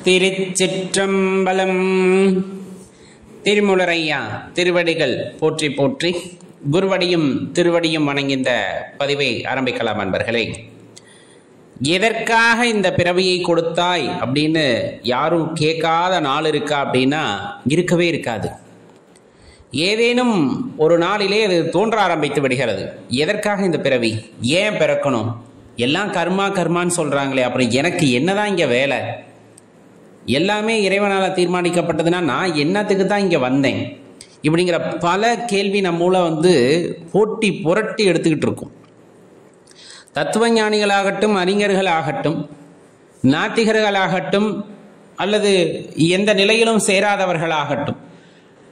திருச்சிற்றம்பலம். திருமுலரையா திருவடிகள் போற்றி போற்றி, குருவடியும் திருவடியும் வணங்கி இந்த பதிவை ஆரம்பிக்கலாம். அன்பர்களே, எதற்காக இந்த பிறவியை கொடுத்தாய் அப்படின்னு யாரும் கேட்காத நாள் இருக்கா அப்படின்னா இருக்கவே இருக்காது. ஏதேனும் ஒரு நாளிலே அது தோன்ற ஆரம்பித்து விடுகிறது. எதற்காக இந்த பிறவி, ஏன் பிறக்கணும், எல்லாம் கர்மா கர்மான்னு சொல்கிறாங்களே, அப்புறம் எனக்கு என்னதான் இங்கே வேலை, எல்லாமே இறைவனால் தீர்மானிக்கப்பட்டதுன்னா நான் என்னத்துக்கு தான் இங்கே வந்தேன், இப்படிங்கிற பல கேள்வி நம்மள போட்டி புரட்டி எடுத்துக்கிட்டு இருக்கும். தத்துவஞானிகளாகட்டும், அறிஞர்களாகட்டும், நாத்திகர்களாகட்டும், அல்லது எந்த நிலையிலும் சேராதவர்களாகட்டும்,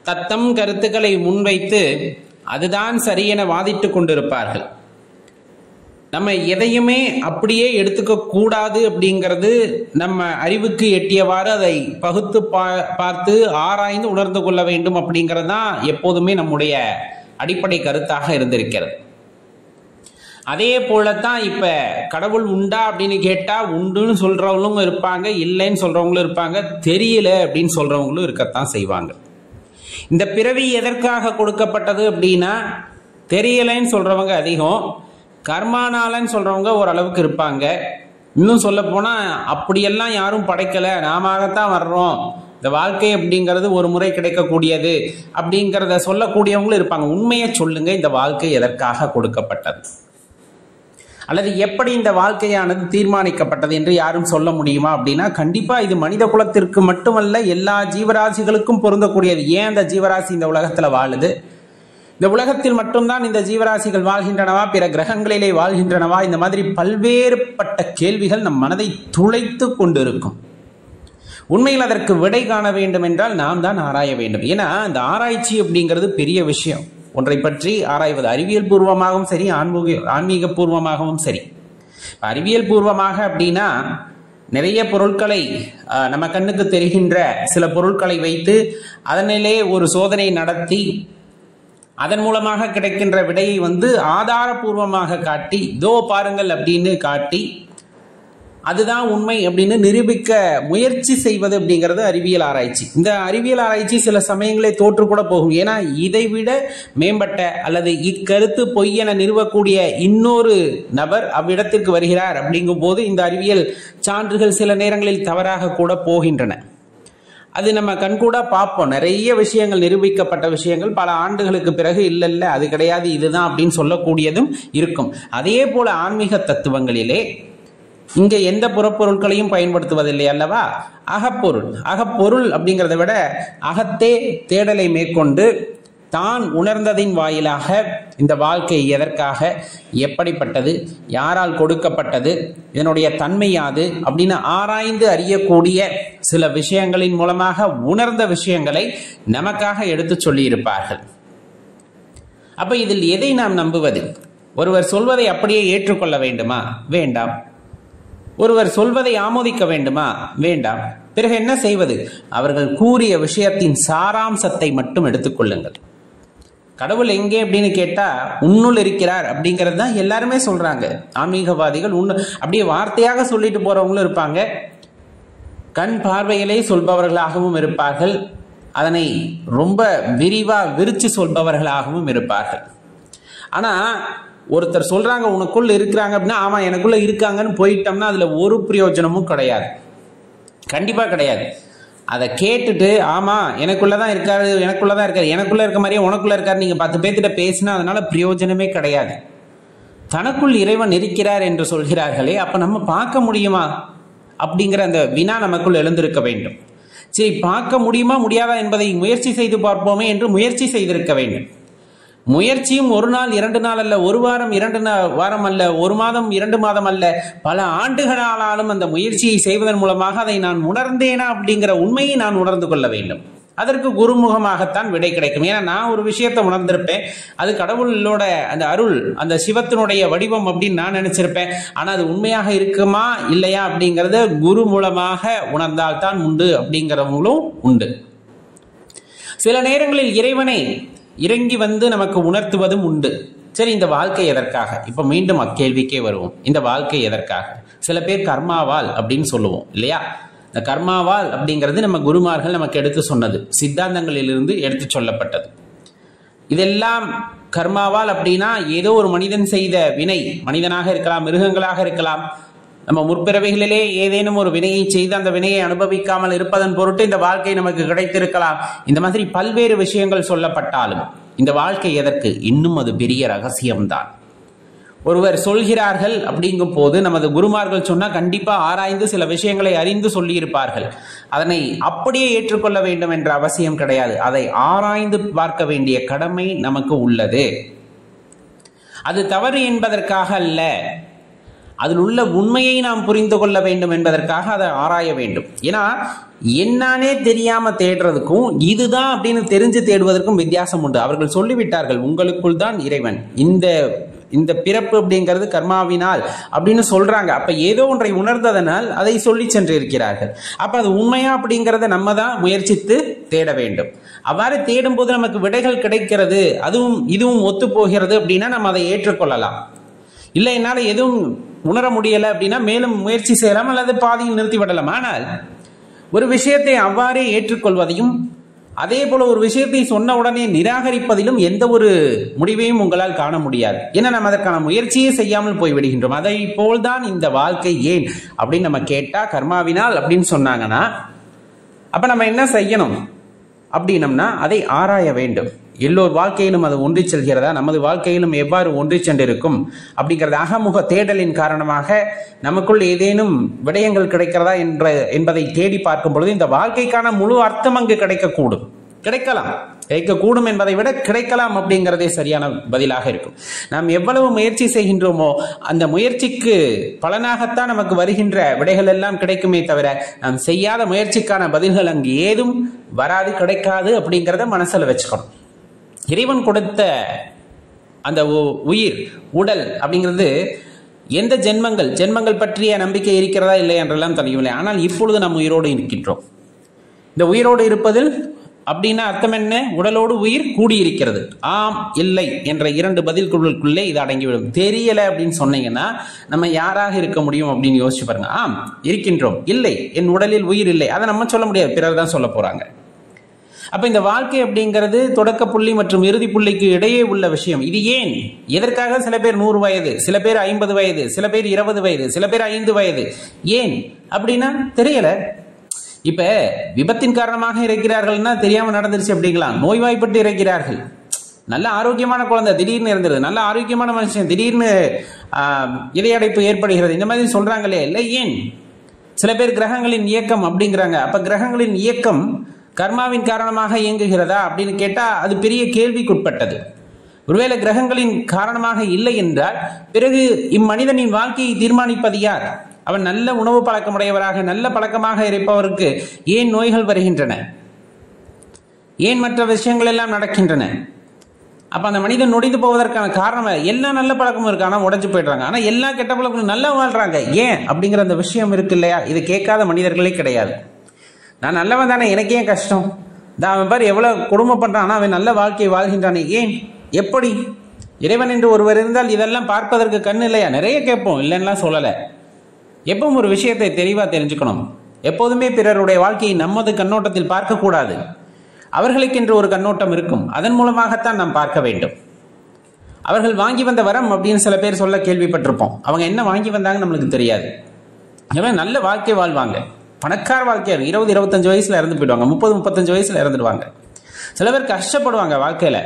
தத்தம் கருத்துக்களை முன்வைத்து அதுதான் சரியென வாதிட்டு கொண்டிருப்பார்கள். நம்ம எதையுமே அப்படியே எடுத்துக்க கூடாது அப்படிங்கிறது நம்ம அறிவுக்கு எட்டியவாறு அதை பகுத்து பார்த்து ஆராய்ந்து உணர்ந்து கொள்ள வேண்டும் அப்படிங்கிறது தான் எப்போதுமே நம்முடைய அடிப்படை கருத்தாக இருந்திருக்கிறது. அதே போலத்தான் இப்ப கடவுள் உண்டா அப்படின்னு கேட்டா உண்டுன்னு சொல்றவங்களும் இருப்பாங்க, இல்லைன்னு சொல்றவங்களும் இருப்பாங்க, தெரியல அப்படின்னு சொல்றவங்களும் இருக்கத்தான் செய்வாங்க. இந்த பிறவி எதற்காக கொடுக்கப்பட்டது அப்படின்னா தெரியலைன்னு சொல்றவங்க அதிகம், கர்மானாலன்னு சொல்றவங்க ஓரளவுக்கு இருப்பாங்க. இன்னும் சொல்ல போனா அப்படியெல்லாம் யாரும் படைக்கல, நாமத்தான் வர்றோம், இந்த வாழ்க்கை அப்படிங்கிறது ஒரு முறை கிடைக்கக்கூடியது அப்படிங்கிறத சொல்லக்கூடியவங்களும் இருப்பாங்க. உண்மையை சொல்லுங்க, இந்த வாழ்க்கை எதற்காக கொடுக்கப்பட்டது அல்லது எப்படி இந்த வாழ்க்கையானது தீர்மானிக்கப்பட்டது என்று யாரும் சொல்ல முடியுமா அப்படின்னா கண்டிப்பா இது மனித குலத்திற்கு மட்டுமல்ல, எல்லா ஜீவராசிகளுக்கும் பொருந்தக்கூடியது. ஏன் அந்த ஜீவராசி இந்த உலகத்துல வாழுது, இந்த உலகத்தில் மட்டும்தான் இந்த ஜீவராசிகள் வாழ்கின்றனவா, பிற கிரகங்களிலே வாழ்கின்றனவா, இந்த மாதிரி பல்வேறுபட்ட கேள்விகள் நம் மனதை துளைத்து கொண்டிருக்கும். உண்மையில் அதற்கு விடை காண வேண்டும் என்றால் நாம் தான் ஆராய வேண்டும். ஏன்னா இந்த ஆராய்ச்சி அப்படிங்கிறது பெரிய விஷயம். ஒன்றை பற்றி ஆராய்வது அறிவியல் பூர்வமாகவும் சரி, ஆன்மீக பூர்வமாகவும் சரி. அறிவியல் பூர்வமாக அப்படின்னா நிறைய பொருட்களை நம்ம கண்ணுக்கு தெரிகின்ற சில பொருட்களை வைத்து அதனிலே ஒரு சோதனை நடத்தி அதன் மூலமாக கிடைக்கின்ற விடையை ஆதாரபூர்வமாக காட்டி, இதோ பாருங்கள் அப்படின்னு காட்டி அதுதான் உண்மை அப்படின்னு நிரூபிக்க முயற்சி செய்வது அப்படிங்கிறது அறிவியல் ஆராய்ச்சி. இந்த அறிவியல் ஆராய்ச்சி சில சமயங்களே தோற்று கூட போகும். ஏன்னா இதைவிட மேம்பட்ட அல்லது இக்கருத்து பொய் என நிறுவக்கூடிய இன்னொரு நபர் அவ்விடத்திற்கு வருகிறார் அப்படிங்கும் போது இந்த அறிவியல் சான்றுகள் சில நேரங்களில் தவறாக கூட போகின்றன. அது நம்ம கண்கூட பார்ப்போம். நிறைய விஷயங்கள், நிரூபிக்கப்பட்ட விஷயங்கள் பல ஆண்டுகளுக்கு பிறகு இல்ல அது கிடையாது இதுதான் அப்படின்னு சொல்லக்கூடியதும் இருக்கும். அதே போல ஆன்மீக தத்துவங்களிலே இங்க எந்த புறப்பொருட்களையும் பயன்படுத்துவதில்லை அல்லவா. அகப்பொருள் அப்படிங்கிறத விட அகத்தே தேடலை மேற்கொண்டு தான் உணர்ந்ததின் வாயிலாக இந்த வாழ்க்கை எதற்காக, எப்படிப்பட்டது, யாரால் கொடுக்கப்பட்டது, இதனுடைய தன்மை யாது அப்படின்னு ஆராய்ந்து அறியக்கூடிய சில விஷயங்களின் மூலமாக உணர்ந்த விஷயங்களை நமக்காக எடுத்து சொல்லி இருப்பார்கள். அப்ப இதில் எதை நாம் நம்புவது? ஒருவர் சொல்வதை அப்படியே ஏற்றுக்கொள்ள வேண்டுமா? வேண்டாம். ஒருவர் சொல்வதை ஆமோதிக்க வேண்டுமா? வேண்டாம். பிறகு என்ன செய்வது? அவர்கள் கூறிய விஷயத்தின் சாராம்சத்தை மட்டும் எடுத்துக்கொள்ளுங்கள். கடவுள் எங்கே அப்படின்னு கேட்டா உன்னுள் இருக்கிறார் அப்படிங்கிறது தான் எல்லாருமே சொல்றாங்க. ஆன்மீகவாதிகள் அப்படியே வார்த்தையாக சொல்லிட்டு போறவங்களும் இருப்பாங்க, கண் பார்வையிலே சொல்பவர்களாகவும் இருப்பார்கள், அதனை ரொம்ப விரிவா விரிச்சு சொல்பவர்களாகவும் இருப்பார்கள். ஆனா ஒருத்தர் சொல்றாங்க உனக்குள்ள இருக்கிறாங்க அப்படின்னா ஆமா எனக்குள்ள இருக்காங்கன்னு போயிட்டோம்னா அதுல ஒரு பிரயோஜனமும் கிடையாது, கண்டிப்பா கிடையாது. அதை கேட்டுட்டு ஆமா எனக்குள்ளதான் இருக்காரு, எனக்குள்ள இருக்க மாதிரியே உனக்குள்ள இருக்காரு நீங்க 10 பேர்த்திட்ட பேசினா அதனால பிரயோஜனமே கிடையாது. தனக்குள் இறைவன் இருக்கிறார் என்று சொல்கிறார்களே, அப்ப நம்ம பார்க்க முடியுமா அப்படிங்கிற அந்த வினா நமக்குள் எழுந்திருக்க வேண்டும். சரி, பார்க்க முடியுமா முடியாதா என்பதை முயற்சி செய்து பார்ப்போமே என்று முயற்சி செய்திருக்க வேண்டும். முயற்சியும் ஒரு நாள் 2 நாள் அல்ல, ஒரு வாரம் 2 வாரம் அல்ல, ஒரு மாதம் 2 மாதம் அல்ல, பல ஆண்டுகளாலும் அந்த முயற்சியை செய்வதன் மூலமாக அதை நான் உணர்ந்தேனா அப்படிங்கிற உண்மையை நான் உணர்ந்து கொள்ள வேண்டும். அதற்கு குருமுகமாகத்தான் விடை கிடைக்கும். ஏன்னா நான் ஒரு விஷயத்தை உணர்ந்திருப்பேன், அது கடவுளோட அந்த அருள், அந்த சிவத்தினுடைய வடிவம் அப்படின்னு நான் நினைச்சிருப்பேன். ஆனா அது உண்மையாக இருக்குமா இல்லையா அப்படிங்கறத குரு மூலமாக உணர்ந்தால்தான் உண்டு அப்படிங்கிறவங்களும் உண்டு. சில நேரங்களில் இறைவனை இறங்கி நமக்கு உணர்த்துவதும் உண்டு. சரி, இந்த வாழ்க்கை எதற்காக? இப்ப மீண்டும் அக்கேள்விக்கே வருவோம். இந்த வாழ்க்கை எதற்காக? சில பேர் கர்மாவால் அப்படின்னு சொல்லுவோம் இல்லையா? இந்த கர்மாவால் அப்படிங்கிறது நம்ம குருமார்கள் நமக்கு எடுத்து சொன்னது, சித்தாந்தங்களிலிருந்து எடுத்து சொல்லப்பட்டது. இதெல்லாம் கர்மாவால் அப்படின்னா ஏதோ ஒரு மனிதன் செய்த வினை, மனிதனாக இருக்கலாம், மிருகங்களாக இருக்கலாம், நம்ம முற்பிறவைகளிலே ஏதேனும் ஒரு வினையை செய்து அந்த வினையை அனுபவிக்காமல் இருப்பதன் பொருட்டு இந்த வாழ்க்கை நமக்கு கிடைத்திருக்கலாம். இந்த மாதிரி பல்வேறு விஷயங்கள் சொல்லப்பட்டாலும் இந்த வாழ்க்கை எதற்கு? இன்னும் அது பெரிய ரகசியம்தான். ஒருவர் சொல்கிறார்கள் அப்படிங்கும் போது நமது குருமார்கள் சொன்னா கண்டிப்பா ஆராய்ந்து சில விஷயங்களை அறிந்து சொல்லி இருப்பார்கள். அதனை அப்படியே ஏற்றுக்கொள்ள வேண்டும் என்ற அவசியம் கிடையாது. அதை ஆராய்ந்து பார்க்க வேண்டிய கடமை நமக்கு உள்ளது. அது தவறு என்பதற்காக அல்ல, அதில் உள்ள உண்மையை நாம் புரிந்து கொள்ள வேண்டும் என்பதற்காக அதை ஆராய வேண்டும். ஏன்னா என்னானே தெரியாம தேடுறதுக்கும் இதுதான் அப்படின்னு தெரிஞ்சு தேடுவதற்கும் வித்தியாசம் உண்டு. அவர்கள் சொல்லிவிட்டார்கள், உங்களுக்குள் தான் இறைவன், இந்த பிறப்பு அப்படிங்கிறது கர்மாவினால் அப்படின்னு சொல்றாங்க. அப்ப ஏதோ ஒன்றை உணர்ந்ததனால் அதை சொல்லி சென்றிருக்கிறார்கள். அப்ப அது உண்மையா அப்படிங்கிறத நம்ம தான் முயற்சித்து தேட வேண்டும். அவ்வாறு தேடும் போது நமக்கு விடைகள் கிடைக்கிறது, அதுவும் இதுவும் ஒத்து போகிறது அப்படின்னா நம்ம அதை ஏற்றுக்கொள்ளலாம். இல்லை என்னால் எதுவும் உணர முடியலை அப்படின்னா மேலும் முயற்சி செய்யலாம் அல்லது பாதியில் நிறுத்திவிடலாம். ஆனால் ஒரு விஷயத்தை அவ்வாறே ஏற்றுக்கொள்வதையும் அதே போல ஒரு விஷயத்தை சொன்ன உடனே நிராகரிப்பதிலும் எந்த ஒரு முடிவையும் உங்களால் காண முடியாது. ஏன்னா நம்ம அதற்கான முயற்சியே செய்யாமல் போய்விடுகின்றோம். அதை போல்தான் இந்த வாழ்க்கை. ஏன் அப்படின்னு நம்ம கேட்டா கர்மாவினால் அப்படின்னு சொன்னாங்கன்னா அப்ப நம்ம என்ன செய்யணும் அப்படின்னம்னா அதை ஆராய வேண்டும். எல்லோர் வாழ்க்கையிலும் அது ஒன்றி செல்கிறதா, நமது வாழ்க்கையிலும் எவ்வாறு ஒன்றி சென்றிருக்கும் அப்படிங்கிறது அகமுக தேடலின் காரணமாக நமக்குள் ஏதேனும் விடயங்கள் கிடைக்கிறதா என்பதை தேடி பார்க்கும் பொழுது இந்த வாழ்க்கைக்கான முழு அர்த்தம் அங்கு கிடைக்கக்கூடும் என்பதை விட கிடைக்கலாம் அப்படிங்கிறதே சரியான பதிலாக இருக்கும். நாம் எவ்வளவு முயற்சி செய்கின்றோமோ அந்த முயற்சிக்கு பலனாகத்தான் நமக்கு வருகின்ற விடைகள் எல்லாம் கிடைக்குமே தவிர நாம் செய்யாத முயற்சிக்கான பதில்கள் அங்கு ஏதும் வராது, கிடைக்காது அப்படிங்கிறத மனசுல வச்சுக்கணும். இறைவன் கொடுத்த அந்த உயிர் உடல் அப்படிங்கிறது எந்த ஜென்மங்கள் பற்றிய நம்பிக்கை இருக்கிறதா இல்லை என்றெல்லாம் தெரியவில்லை. ஆனால் இப்பொழுது நாம் உயிரோடு இருக்கின்றோம். இந்த உயிரோடு இருப்பதில் அப்படின்னா அர்த்தம் என்ன? உடலோடு உயிர் கூடியிருக்கிறது. ஆம் இல்லை என்ற 2 பதில்களுக்குள்ளே இது அடங்கிவிடும். தெரியல அப்படின்னு சொன்னீங்கன்னா நம்ம யாராக இருக்க முடியும் அப்படின்னு யோசிச்சு பாருங்க. ஆம் இருக்கின்றோம், இல்லை என் உடலில் உயிர் இல்லை, அதை நம்ம சொல்ல முடியாது, பிறர் தான் சொல்ல போறாங்க. அப்ப இந்த வாழ்க்கை அப்படிங்கிறது தொடக்க புள்ளி மற்றும் இறுதி புள்ளிக்கு இடையே உள்ள விஷயம். இது ஏன், எதற்காக சில பேர் 100 வயது, சில பேர் 50 வயது, சில பேர் 20 வயது, சில பேர் 5 வயது, ஏன் அப்படின்னா தெரியல. இப்ப விபத்தின் காரணமாக இறக்கிறார்கள்னா தெரியாம நடந்துருச்சு அப்படிங்களா? நோய்வாய்ப்பட்டு இறக்கிறார்கள். நல்ல ஆரோக்கியமான குழந்தை திடீர்னு இருந்தது, நல்ல ஆரோக்கியமான மனுஷன் திடீர்னு இதயடைப்பு ஏற்படுகிறது, இந்த மாதிரி சொல்றாங்களே இல்லை. ஏன்? சில பேர் கிரகங்களின் இயக்கம் அப்படிங்கிறாங்க. அப்ப கிரகங்களின் இயக்கம் கர்மாவின் காரணமாக இயங்குகிறதா அப்படின்னு கேட்டா அது பெரிய கேள்விக்குட்பட்டது. ஒருவேளை கிரகங்களின் காரணமாக இல்லை என்றால் பிறகு இம்மனிதனின் வாழ்க்கையை தீர்மானிப்பது யார்? அவன் நல்ல உணவு பழக்கமுடையவராக நல்ல பழக்கமாக இருப்பவருக்கு ஏன் நோய்கள் வருகின்றன? ஏன் மற்ற விஷயங்கள் எல்லாம் நடக்கின்றன? அப்ப அந்த மனிதன் நொடிந்து போவதற்கான காரணம் எல்லா நல்ல பழக்கமும் இருக்கு, ஆனா உடைஞ்சு போயிடுறாங்க. ஆனா எல்லா கெட்ட பழக்கமும் நல்லா வாழ்றாங்க. ஏன் அப்படிங்கிற அந்த விஷயம் இருக்கு இல்லையா? இது கேட்காத மனிதர்களே கிடையாது. நான் நல்லவன் தானே, எனக்கு ஏன் கஷ்டம்? அவன் பாரு எவ்வளவு கொடுமை பண்றான், ஆனா அவன் நல்ல வாழ்க்கையை வாழ்கின்றானே, ஏன், எப்படி? இறைவன் என்று ஒருவர் இருந்தால் இதெல்லாம் பார்ப்பதற்கு கண்ணு இல்லையா? நிறைய கேட்போம், இல்லைன்னா சொல்லலை. எப்பவும் ஒரு விஷயத்தை தெளிவா தெரிஞ்சுக்கணும். எப்போதுமே பிறருடைய வாழ்க்கையை நமது கண்ணோட்டத்தில் பார்க்கக்கூடாது. அவர்களுக்கென்று ஒரு கண்ணோட்டம் இருக்கும், அதன் மூலமாகத்தான் நாம் பார்க்க வேண்டும். அவர்கள் வாங்கி வந்த வரம் அப்படின்னு சில பேர் சொல்ல கேள்விப்பட்டிருப்போம். அவங்க என்ன வாங்கி வந்தாங்கன்னு நம்மளுக்கு தெரியாது. நல்ல வாழ்க்கை வாழ்வாங்க, பணக்கார வாழ்க்கையா 20-25 வயசுல இறந்து போயிடுவாங்க, 30-35 வயசுல இறந்துடுவாங்க. சில பேர் கஷ்டப்படுவாங்க, வாழ்க்கையில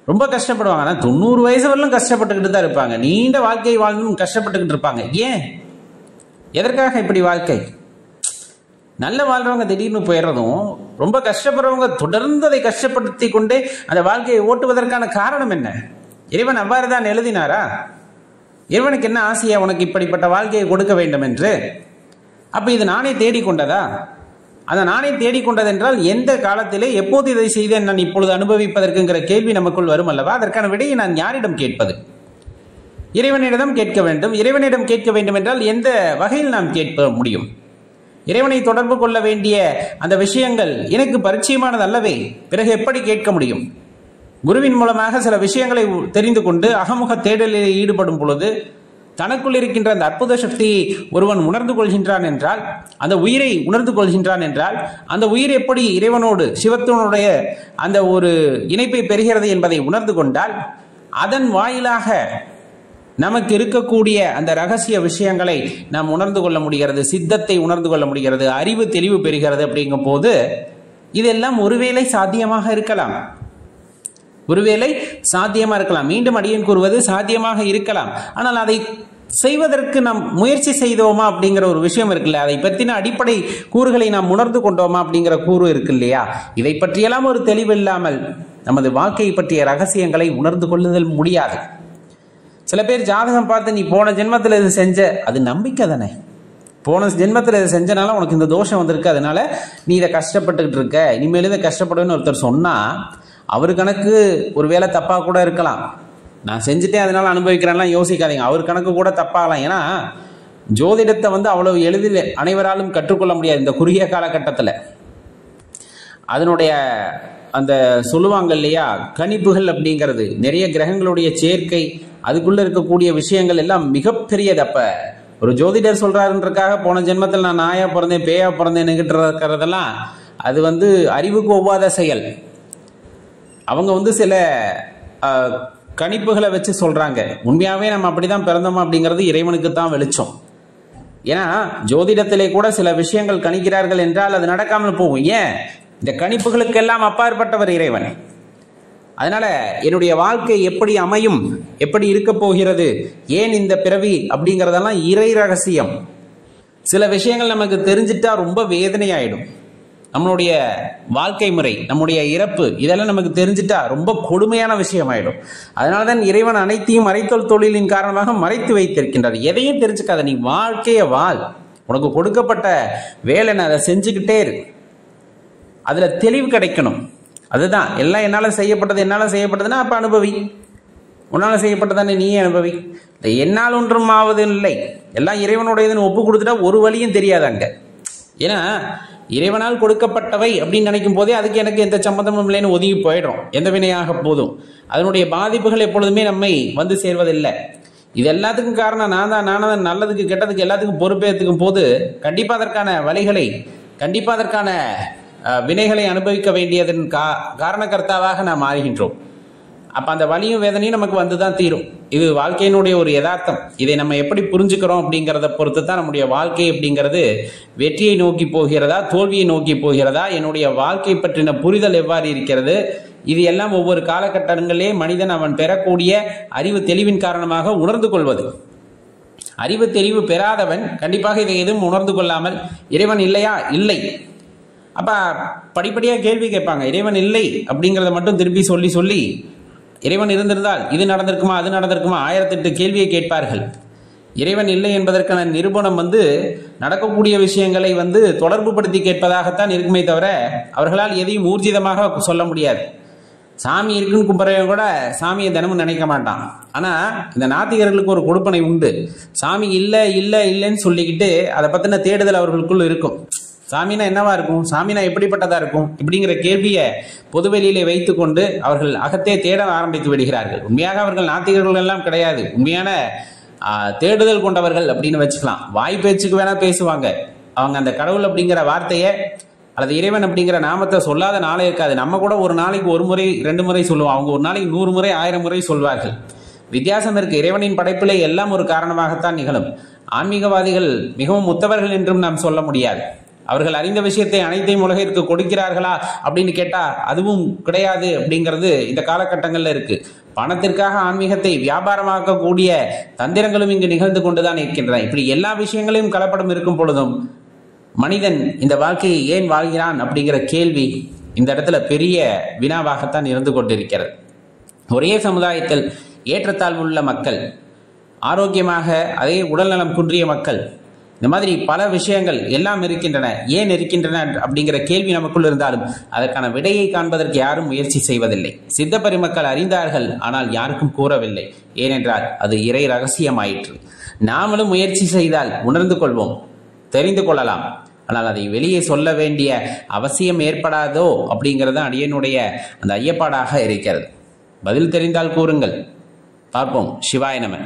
ரொம்ப கஷ்டப்படுவாங்க. ஆனால் 90 வயசு வரலும் கஷ்டப்பட்டுக்கிட்டு தான் இருப்பாங்க. நீண்ட வாழ்க்கை வாழணும் கஷ்டப்பட்டுக்கிட்டு இருப்பாங்க. ஏன், எதற்காக இப்படி வாழ்க்கை? நல்ல வாழ்றவங்க திடீர்னு போயிடுறதும், ரொம்ப கஷ்டப்படுறவங்க தொடர்ந்து அதை கஷ்டப்படுத்தி கொண்டே அந்த வாழ்க்கையை ஓட்டுவதற்கான காரணம் என்ன? இறைவன் அவ்வாறு தான் எழுதினாரா? இறைவனுக்கு என்ன ஆசையா உனக்கு இப்படிப்பட்ட வாழ்க்கையை கொடுக்க வேண்டும் என்று? அப்ப இது நானே தேடிக்கொண்டதா? அதை நானே தேடிக்கொண்டது என்றால் எந்த காலத்திலே எப்போது இதை செய்தேன் நான் இப்பொழுது அனுபவிப்பதற்குங்கிற கேள்வி நமக்குள் வரும் அல்லவா? அதற்கான விடையை நான் யாரிடம் கேட்பது? இறைவனிடம் கேட்க வேண்டும். இறைவனிடம் கேட்க வேண்டும் என்றால் எந்த வகையில் நாம் கேட்க முடியும்? இறைவனை தொடர்பு கொள்ள வேண்டிய அந்த விஷயங்கள் எனக்கு பரிச்சயமானது அல்லவே, பிறகு எப்படி கேட்க முடியும்? குருவின் மூலமாக சில விஷயங்களை தெரிந்து கொண்டு அகமுக தேடலில் ஈடுபடும் பொழுது தனக்குள் இருக்கின்ற அந்த அற்புத சக்தியை ஒருவன் உணர்ந்து கொள்கின்றான் என்றால், அந்த உயிரை உணர்ந்து கொள்கின்றான் என்றால், அந்த உயிர் எப்படி இறைவனோடு சிவத்தினுடைய அந்த ஒரு இணைப்பை பெறுகிறது என்பதை உணர்ந்து கொண்டால், அதன் வாயிலாக நமக்கு இருக்கக்கூடிய அந்த ரகசிய விஷயங்களை நாம் உணர்ந்து கொள்ள முடிகிறது, சித்தத்தை உணர்ந்து கொள்ள முடிகிறது, அறிவு தெளிவு பெறுகிறது. அப்படிங்கும் போது இதெல்லாம் ஒருவேளை சாத்தியமாக இருக்கலாம், ஒருவேளை சாத்தியமா இருக்கலாம். மீண்டும் அடியேன் கூறுவது சாத்தியமாக இருக்கலாம். ஆனால் அதை செய்வதற்கு நாம் முயற்சி செய்தோமா அப்படிங்கிற ஒரு விஷயம் இருக்குல்ல, அதை பற்றின அடிப்படை கூறுகளை நாம் உணர்ந்து கொண்டோமா அப்படிங்கிற கூறு இருக்கு இல்லையா? இதை பற்றியெல்லாம் ஒரு தெளிவு இல்லாமல் நமது வாழ்க்கையை பற்றிய ரகசியங்களை உணர்ந்து கொள்ளுதல் முடியாது. சில பேர் ஜாதகம் பார்த்து நீ போன ஜென்மத்தில் இது செஞ்ச, அது நம்பிக்கை தானே. போன ஜென்மத்தில் இதை செஞ்சனால உனக்கு இந்த தோஷம் வந்திருக்கு, அதனால நீ இதை கஷ்டப்பட்டுக்கிட்டு இருக்க, இனிமேல் இதை கஷ்டப்படுவேன்னு ஒருத்தர் சொன்னா அவர் கணக்கு ஒரு வேளை தப்பா கூட இருக்கலாம். நான் செஞ்சுட்டேன் அதனால அனுபவிக்கிறேன்லாம் யோசிக்காதீங்க, அவர் கணக்கு கூட தப்பாகலாம். ஏன்னா ஜோதிடத்தை அவ்வளவு எளிதில் அனைவராலும் கற்றுக்கொள்ள முடியாது இந்த குறுகிய காலகட்டத்தில். அதனுடைய அந்த சொல்லுவாங்க இல்லையா, கணிப்புகள் அப்படிங்கிறது, நிறைய கிரகங்களுடைய சேர்க்கை, அதுக்குள்ள இருக்கக்கூடிய விஷயங்கள் எல்லாம் மிகப்பெரியது. அப்ப ஒரு ஜோதிடர் சொல்றாருன்றக்காக போன ஜென்மத்தில் நான் நாயா பிறந்தேன் பேயா பிறந்தேன்னு இருக்கிறதெல்லாம் அது அறிவுக்கு ஒவ்வாத செயல். அவங்க சில கணிப்புகளை வச்சு சொல்றாங்க. உண்மையாவே நம்ம அப்படிதான் பிறந்தோமா அப்படிங்கிறது இறைவனுக்கு தான் வெளிச்சம். ஏன்னா ஜோதிடத்திலே கூட சில விஷயங்கள் கணிக்கிறார்கள் என்றால் அது நடக்காமல் போகும். ஏன்? இந்த கணிப்புகளுக்கெல்லாம் அப்பாற்பட்டவர் இறைவன். அதனால என்னுடைய வாழ்க்கை எப்படி அமையும், எப்படி இருக்க போகிறது, ஏன் இந்த பிறவி அப்படிங்கிறதெல்லாம் இறை ரகசியம். சில விஷயங்கள் நமக்கு தெரிஞ்சிட்டா ரொம்ப வேதனையாயிடும். நம்மளுடைய வாழ்க்கை முறை, நம்முடைய இறப்பு, இதெல்லாம் நமக்கு தெரிஞ்சிட்டா ரொம்ப கொடுமையான விஷயம் ஆயிடும். அதனாலதான் இறைவன் அனைத்தையும் மறைத்தல் தொழிலின் காரணமாக மறைத்து வைத்திருக்கின்றார். எதையும் தெரிஞ்சுக்காத, நீ வாழ்க்கைய வாழ். உனக்கு கொடுக்கப்பட்ட வேலை அதை செஞ்சுக்கிட்டே இரு. அதுல தெளிவு கிடைக்கணும். அதுதான் எல்லாம் என்னால் செய்யப்பட்டதுன்னா அப்ப அனுபவி. உன்னால் செய்யப்பட்டதானே நீ அனுபவி. என்னால் ஒன்றும் ஆவது இல்லை, எல்லாம் இறைவனுடையதுன்னு ஒப்பு கொடுத்துட்டா ஒரு வழியும் தெரியாது அங்க. ஏன்னா இறைவனால் கொடுக்கப்பட்டவை அப்படின்னு நினைக்கும் போதே அதுக்கு எனக்கு எந்த சம்மந்தமும் இல்லைன்னு ஒதுங்கி போயிடும். எந்த வினையாக போதும் அதனுடைய பாதிப்புகள் எப்பொழுதுமே நம்மை சேர்வதில்லை. இது எல்லாத்துக்கும் காரணம் நான் தான். நல்லதுக்கு கெட்டதுக்கு எல்லாத்துக்கும் பொறுப்பேற்றுக்கும் போது கண்டிப்பா அதற்கான வழிகளை, கண்டிப்பா அதற்கான வினைகளை அனுபவிக்க வேண்டியதன் காரணகர்த்தாவாக நாம் மாறுகின்றோம். அப்ப அந்த வலியும் வேதனையும் நமக்கு வந்துதான் தீரும். இது வாழ்க்கையினுடைய ஒரு யதார்த்தம். இதை நம்ம எப்படி புரிஞ்சுக்கிறோம் அப்படிங்கிறத பொறுத்து தான் நம்முடைய வாழ்க்கை அப்படிங்கிறது வெற்றியை நோக்கி போகிறதா, தோல்வியை நோக்கி போகிறதா, என்னுடைய வாழ்க்கை பற்றின புரிதல் எவ்வாறு இருக்கிறது, இது எல்லாம் ஒவ்வொரு காலகட்டங்களிலே மனிதன் அவன் பெறக்கூடிய அறிவு தெளிவின் காரணமாக உணர்ந்து கொள்வது. அறிவு தெளிவு பெறாதவன் கண்டிப்பாக இதை எதுவும் உணர்ந்து கொள்ளாமல் இறைவன் இல்லையா, இல்லை. அப்ப படிப்படியா கேள்வி கேட்பாங்க. இறைவன் இல்லை அப்படிங்கிறத மட்டும் திருப்பி சொல்லி இறைவன் இருந்திருந்தால் இது நடந்திருக்குமா, அது நடந்திருக்குமா, 1008 கேள்வியை கேட்பார்கள். இறைவன் இல்லை என்பதற்கான நிரூபணம் நடக்கக்கூடிய விஷயங்களை தொடர்பு படுத்தி கேட்பதாகத்தான் இருக்குமே தவிர அவர்களால் எதையும் ஊர்ஜிதமாக சொல்ல முடியாது. சாமி இருக்குன்னு கும்பிட்றவங்க கூட சாமியை தினமும் நினைக்க மாட்டான். ஆனா இந்த நாத்திகர்களுக்கு ஒரு கொடுப்பனை உண்டு. சாமி இல்லை இல்லை இல்லைன்னு சொல்லிக்கிட்டு அதை பத்தின தேடுதல் அவர்களுக்குள் இருக்கும். சாமினா என்னவா இருக்கும், சாமினா எப்படிப்பட்டதா இருக்கும் இப்படிங்கிற கேள்வியை பொதுவெளியிலே வைத்து கொண்டு அவர்கள் அகத்தே தேட ஆரம்பித்து விடுகிறார்கள். உண்மையாக அவர்கள் நாத்திகர்கள் எல்லாம் கிடையாது, உண்மையான தேடுதல் கொண்டவர்கள் அப்படின்னு வச்சுக்கலாம். வாய் பேச்சுக்கு வேணா பேசுவாங்க. அவங்க அந்த கடவுள் அப்படிங்கிற வார்த்தையை அல்லது இறைவன் அப்படிங்கிற நாமத்தை சொல்லாத நாளே இருக்காது. நம்ம கூட ஒரு நாளைக்கு 1 முறை 2 முறை சொல்லுவோம், அவங்க ஒரு நாளைக்கு 100 முறை 1000 முறை சொல்வார்கள். வித்தியாசம் இருக்கு. இறைவனின் படைப்பிலே எல்லாம் ஒரு காரணமாகத்தான் நிகழும். ஆன்மீகவாதிகள் மிகவும் முத்தவர்கள் என்றும் நாம் சொல்ல முடியாது. அவர்கள் அறிந்த விஷயத்தை அனைத்தையும் உலகிற்கு கொடுக்கிறார்களா அப்படின்னு கேட்டா அதுவும் கிடையாது அப்படிங்கிறது இந்த காலகட்டங்கள்ல இருக்கு. பணத்திற்காக ஆன்மீகத்தை வியாபாரமாக்கக்கூடிய தந்திரங்களும் இங்கு நிகழ்ந்து கொண்டுதான் இருக்கின்றன. இப்படி எல்லா விஷயங்களையும் கலப்படம் இருக்கும் பொழுதும் மனிதன் இந்த வாழ்க்கையை ஏன் வாழ்கிறான் அப்படிங்கிற கேள்வி இந்த இடத்துல பெரிய வினாவாகத்தான் இருந்து கொண்டிருக்கிறது. ஒரே சமுதாயத்தில் ஏற்றத்தாழ்வு உள்ள மக்கள், ஆரோக்கியமாக அதே உடல்நலம் குன்றிய மக்கள், இந்த மாதிரி பல விஷயங்கள் எல்லாம் இருக்கின்றன. ஏன் இருக்கின்றன அப்படிங்கிற கேள்வி நமக்குள் இருந்தாலும் அதற்கான விடையை காண்பதற்கு யாரும் முயற்சி செய்வதில்லை. சித்த பெருமக்கள் அறிந்தார்கள், ஆனால் யாருக்கும் கூறவில்லை. ஏனென்றால் அது இறை ரகசியமாயிற்று. நாமளும் முயற்சி செய்தால் உணர்ந்து கொள்வோம், தெரிந்து கொள்ளலாம். ஆனால் அதை வெளியே சொல்ல வேண்டிய அவசியம் ஏற்படாதோ அப்படிங்கிறது அடியனுடைய அந்த ஐயப்பாடாக இருக்கிறது. பதில் தெரிந்தால் கூறுங்கள். பார்ப்போம். சிவாய நம.